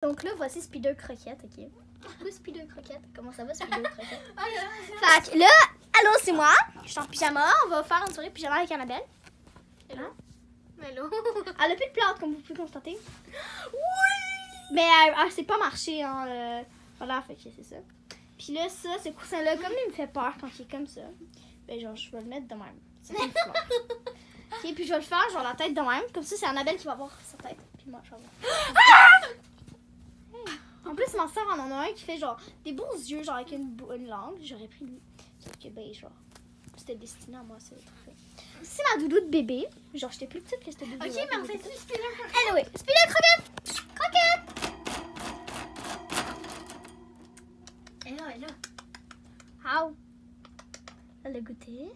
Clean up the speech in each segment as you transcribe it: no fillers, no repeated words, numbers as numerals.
Donc là, voici Spider Croquette, ok? Coucou Spider Croquette, comment ça va Spider Croquette? Fait que là, allô, c'est moi. Je suis en pyjama, on va faire une soirée pyjama avec Annabelle. Hello. Hello. Elle a plus de plantes, comme vous pouvez constater. Oui! Mais elle s'est pas marché, hein. Voilà, fait que c'est ça. Puis là, ça, ce coussin-là, comme il me fait peur quand il est comme ça, ben genre, je vais le mettre de même. C'est une fleur. Ok, puis je vais le faire, genre, la tête de même. Comme ça, c'est Annabelle qui va voir sa tête. Puis moi, je vais voir. Hey. En plus, ma soeur en a un qui fait, genre, des beaux yeux, genre, avec une langue. J'aurais pris lui. Sauf que, ben, genre, c'était destiné à moi, c'est parfait. C'est ma doudou de bébé. Genre, j'étais plus petite que cette doudou. Ok, mais on fait du Spider Croquette. Anyway, Spider Croquette! Croquette! Elle est là. How? Elle a goûté.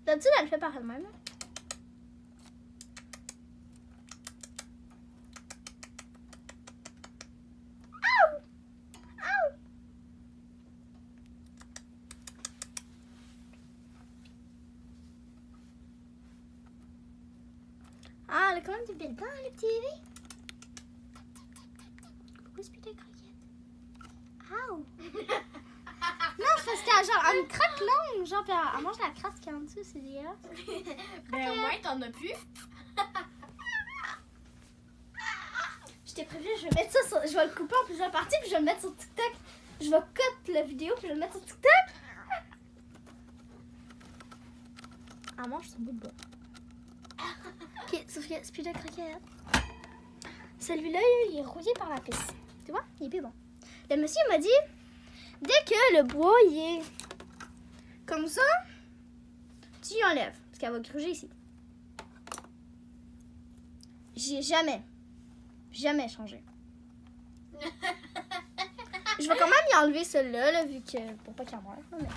D'habitude, elle le fait par elle-même. Ah, elle a quand même des belles dents, le petit bébé. Pourquoi Spider Croquette? Ow! Non, c'est parce qu'elle genre, elle me craque longue, genre, puis elle mange la crasse qui est en dessous, c'est dégueulasse. Ben au moins, t'en as plus. Je t'ai prévenu, je vais mettre ça sur, je vais le couper en plusieurs parties, puis je vais le mettre sur TikTok. Je vais cut la vidéo, puis je vais le mettre sur TikTok. Elle mange son bout de bois. Ok, sauf que Spider Croquette. Celui-là, il est rouillé par la pisse. Tu vois? Il est plus bon. Le monsieur m'a dit, dès que le bois, il est comme ça, tu y enlèves. Parce qu'elle va gruger ici. J'ai jamais changé. Je vais quand même y enlever celui-là, là, vu que, pour pas qu'elle meure. Mais...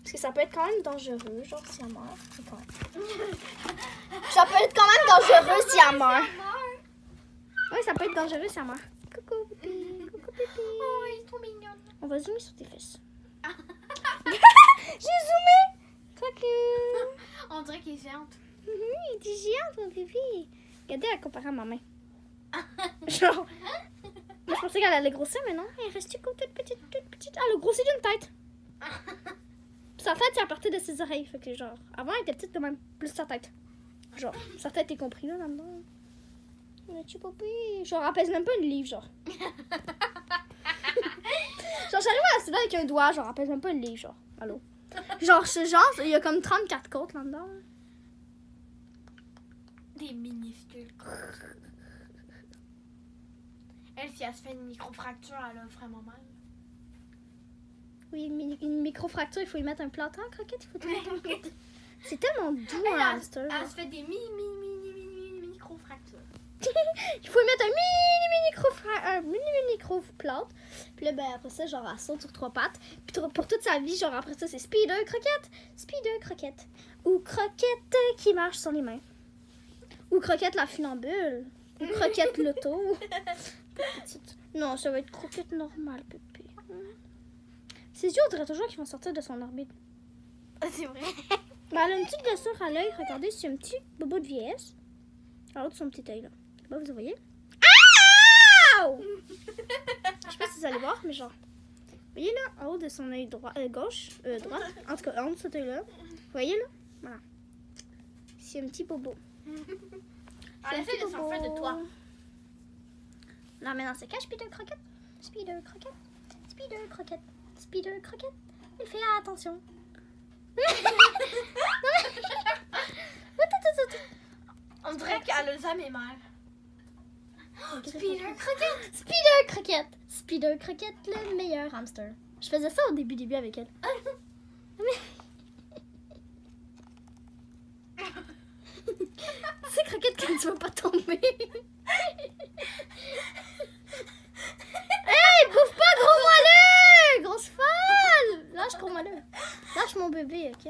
Parce que ça peut être quand même dangereux, genre si elle meurt. Quand même. Ça peut être quand même dangereux si elle meurt. Oui, ça peut être dangereux si elle meurt. Coucou, pipi. Coucou, pipi. Oh, il est trop mignon. On va zoomer sur tes fesses. J'ai zoomé. Coucou. On dirait qu'il est géante. Il est géant, mon pipi. Regardez, elle comparé à ma main. Genre, moi, je pensais qu'elle allait grossir, mais non. Elle reste toute petite, toute petite. Elle a grossi d'une tête. Sa tête, c'est à partir de ses oreilles. Fait que genre, avant, elle était petite de même. Plus sa tête. Genre, sa tête est compris là, là-dedans. Le petit papi. Genre, elle pèse même pas une livre, genre. Genre, j'arrive à la avec un doigt, genre, elle pèse même pas une livre, genre. Allô? Genre, ce genre, il y a comme 34 côtes là-dedans. Des minuscules. Elle, si elle se fait une microfracture, elle a vraiment mal. Oui, une microfracture, il faut y mettre un plantain en croquette, il faut tout mettre. C'est tellement doux, un hamster. Elle se fait des microfractures. Il faut y mettre un mini micro-plante. Puis là, ben après ça, genre, elle saute sur 3 pattes. Puis pour toute sa vie, genre, après ça, c'est Spider Croquette. Spider Croquette. Ou Croquette qui marche sur les mains. Ou Croquette la funambule. Ou Croquette l'auto. Petite. Non, ça va être Croquette normale, pépé. Ses yeux, on dirait toujours qu'ils vont sortir de son orbite. C'est vrai. Ben, elle a une petite blessure à l'œil. Regardez, c'est un petit bobo de vieillesse. En haut de son petit œil, là. Là, vous voyez? Ouh! Je sais pas si vous allez voir, mais genre... Vous voyez, là, en haut de son œil droit, gauche, droite, en tout cas, en haut de cet œil-là. Vous voyez, là? Voilà. C'est un petit bobo. Elle essaie de s'en faire de toi. Non, mais non, c'est cache, Spider Croquette. Spider Croquette. Spider Croquette. Spider Croquette. Il fait attention. On dirait qu'elle a jamais mal. Spider Croquette. Spider Croquette. Spider Croquette, le meilleur hamster. Je faisais ça au début avec elle. Tu sais, Croquette, quand tu vas pas tomber. Hey, bouffe pas, gros moelleux! Grosse folle! Lâche, gros moelleux. Lâche mon bébé, ok?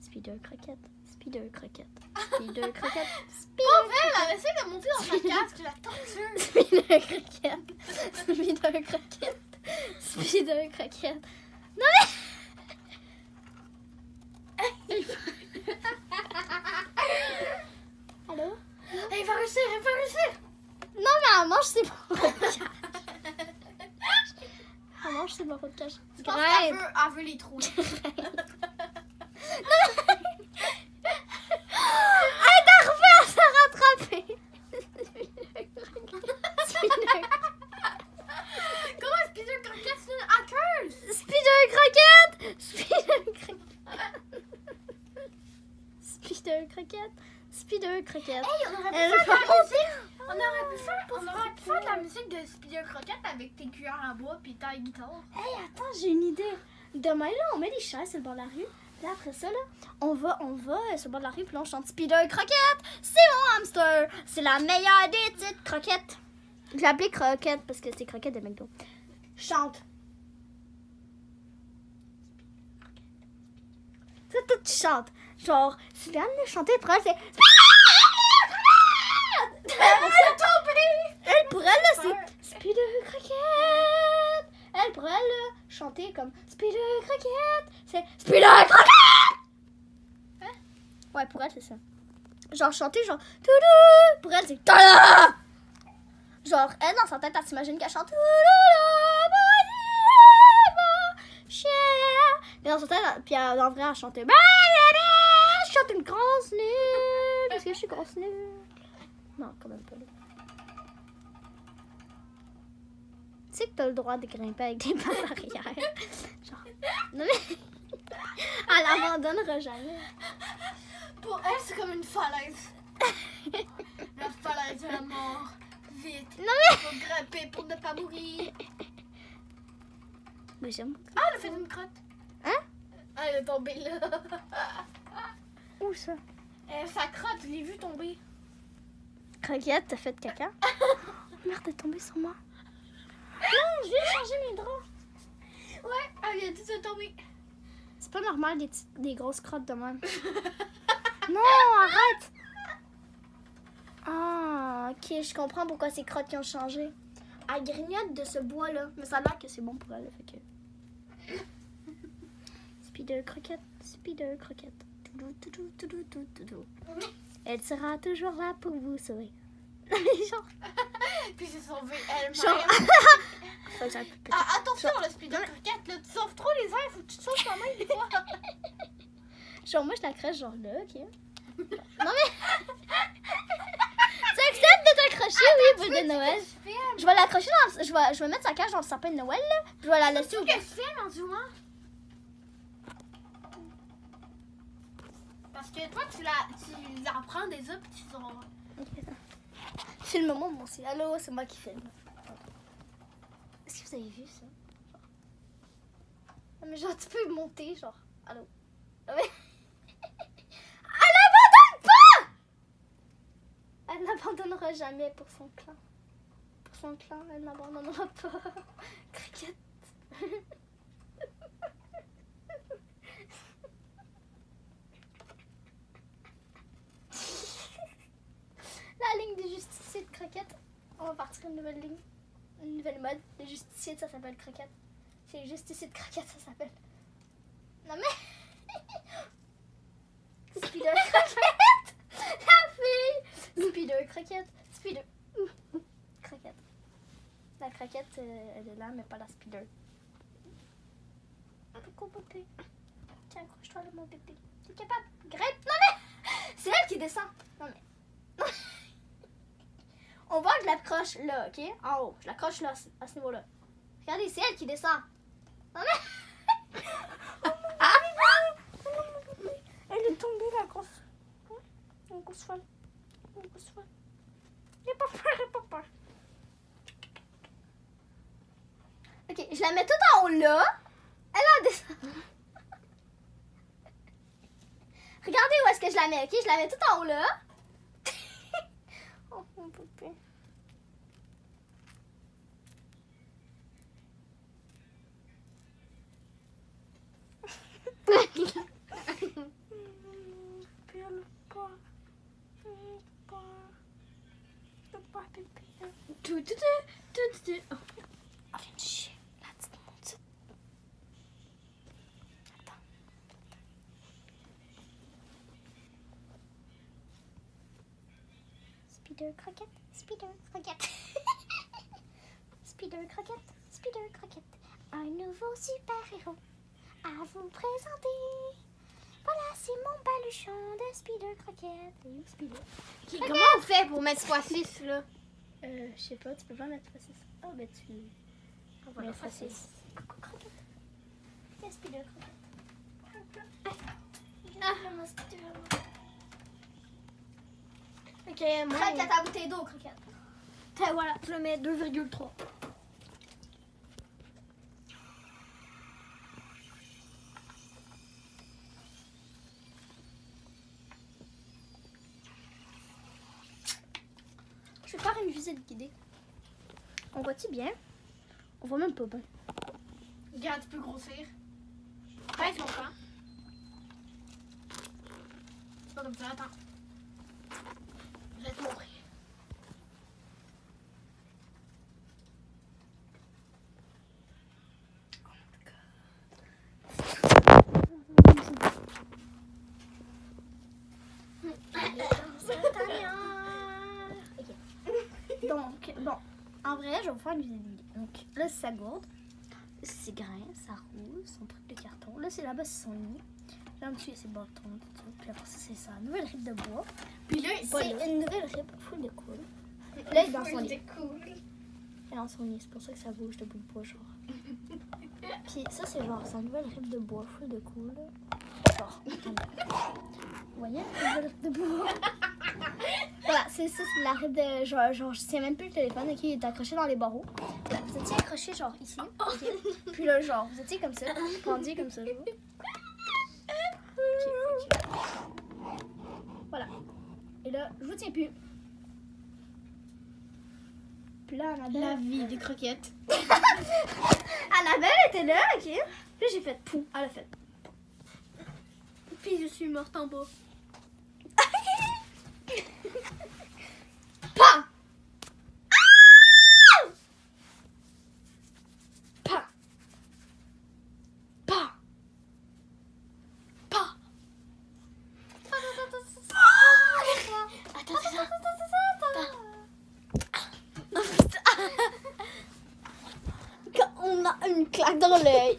Spider Croquette. Spider Croquette. Spider Croquette. Pauvre elle essaie de monter dans sa casque, la torture. Spider Croquette. Spider Croquette. Spider Croquette. Non mais... Allô? réussir, elle va réussir. Non, mais elle mange ses barreaux de cache. Elle mange ses barreaux de cache. Je pense qu'elle veut les trouver. Elle t'a refait à se rattraper. Comment Spider Croquette c'est une hackeuse? Spider croquette. Spider croquette. Spider croquette. Spider croquette. Hey, on aurait pu Elle faire de la va- musique. On aurait pu faire de la musique de Spider Croquette avec tes cuillères en bois puis ta guitare. Hey, attends, j'ai une idée. Demain, là, on met des chaises sur le bord de la rue. Là, après ça, là, on va sur le bord de la rue, puis là, on chante Spider Croquette. C'est mon hamster. C'est la meilleure des petites croquettes. Je l'ai appelée Croquette parce que c'est Croquette de McDo. Chante. Ça, toi, tu chantes. Genre, si Léane le chantait, pour elle, c'est... Elle, pour elle, là, c'est Spider Croquette. Elle, pour elle, là, chanter comme Spider Croquette. C'est Spider Croquette. Hein? Ouais, pour elle, c'est ça. Genre, chanter, genre... Toudou. Pour elle, c'est... Tada. Genre, elle, dans sa tête, elle s'imagine qu'elle chante... Mais dans sa tête, puis en vrai, elle chantait... Je chante une grosse nulle. Parce que je suis grosse nulle. Non, quand même pas. Là. Tu sais que t'as le droit de grimper avec des pattes arrière. Genre... Non, mais... Elle abandonnera jamais. Pour elle, c'est comme une falaise. La falaise de la mort. Vite. Non, mais... Faut grimper pour ne pas mourir. Mais j'aime. Ah, elle a fait une crotte. Hein? Ah, elle est tombée là. Où ça? Sa crotte, je l'ai vue tomber. Croquette, t'as fait de caca? Merde, t'es tombée sur moi. Non, je viens changer mes draps. Ouais, elle vient tout de tomber. C'est pas normal des grosses crottes de même. Non, arrête! Ah, ok, je comprends pourquoi ces crottes qui ont changé. Elle grignote de ce bois-là. Mais ça a l'air que c'est bon pour elle, fait que... Spider croquette, Spider croquette. Toudou, toudou, toudou, toudou, toudou. Elle sera toujours là pour vous sauver. Genre... Puis c'est sauvé elle-même. Genre... Faut que j'aille plus petit. Ah, attention, le Spider Croquette, là, tu sauves trop les airs, faut que tu te sauves quand même des fois. Genre, moi, je la crèche genre là, ok? Non, mais... Tu acceptes de t'accrocher, oui, pour de Noël? Je vais l'accrocher dans... Je vais mettre sa cage dans le sapin de Noël, là. Puis je vais la laisser au... Qu'est-ce que tu fais, en jouant? Parce que toi, tu la prends des œufs puis tu sauras. Filme-moi, mon aussi. Allô, c'est moi qui filme. Est-ce que vous avez vu ça? Non, mais genre, tu peux monter, genre. Allô? Ah, mais... Elle n'abandonne pas! Elle n'abandonnera jamais pour son clan. Pour son clan, elle n'abandonnera pas. Cricket. La ligne des justiciers de Croquette. On va partir une nouvelle ligne. Une nouvelle mode. Les justiciers, ça s'appelle Croquette. C'est les justiciers de Croquette, ça s'appelle. Non mais... Spider Croquette! La fille! Spider Croquette. Spider... Croquette. La Croquette, elle est là, mais pas la Spider. Coucou bébé. Tiens, accroche-toi là, mon bébé. T'es capable? Grimpe! Non mais... C'est elle qui descend. Non mais... On voit que je l'accroche là, ok? En haut. Je l'accroche là, à ce niveau-là. Regardez, c'est elle qui descend. Non mais... Elle est tombée, la grosse... La grosse folle. La grosse folle. J'ai pas peur, j'ai pas peur. Ok, je la mets tout en haut là. Elle en descend. Regardez où est-ce que je la mets, ok? Je la mets tout en haut là. Oh, mon poupée. Oh, viens de chier. La petite monte. Attends. Spider Croquette, Spider Croquette. Spider Croquette, Spider Croquette. Un nouveau super-héros à vous présenter. Voilà, c'est mon baluchon de Spider Croquette. Spider. Okay, comment on fait pour mettre x6 là? Je sais pas, tu peux pas mettre x6. Ah, ben tu Voilà, mets x6. Coucou Croquette. Tiens, Spider Croquette. Ok, moi. Croquette à bouteille d'eau, Croquette. Tiens, voilà, je le mets 2,3. Je vais faire une visite guidée. On voit-tu bien? On voit même pas bien. Regarde, tu peux grossir. Pèse mon camp. C'est pas comme ça, attends. Je vais te montrer. Donc, bon, en vrai, je vais vous faire une visite guidée. Donc, là, c'est sa gourde. Là, c'est ses grains, sa roue, son truc de carton. Là, c'est là-bas, c'est son nid. Là, en dessous, il y a ses bâtons, tout ça. Puis après ça, c'est sa nouvelle rib de bois. Puis là, il C'est une nouvelle rib full de cool. Là, il est dans son lit. cool. Il est dans son lit, c'est pour ça que ça bouge de bout de bois, genre. Puis ça, c'est genre sa nouvelle rib de bois full de cool. Genre, attendez. Vous voyez la nouvelle rib de bois? Voilà, c'est ça, c'est la rib de. Genre, je tiens même plus le téléphone, ok? Il est accroché dans les barreaux. Là, vous étiez accroché, genre, ici. Ok? Puis là, genre, vous étiez comme ça, pendu comme ça, genre. Ok. Voilà. Et là, je vous tiens plus. Puis là, Annabelle. La vie des croquettes. Annabelle était là, ok? Puis là, j'ai fait pou. Elle a fait. Puis je suis morte en bas. Pa! Pa! Pa! Pa! Quand on a une claque dans l'œil.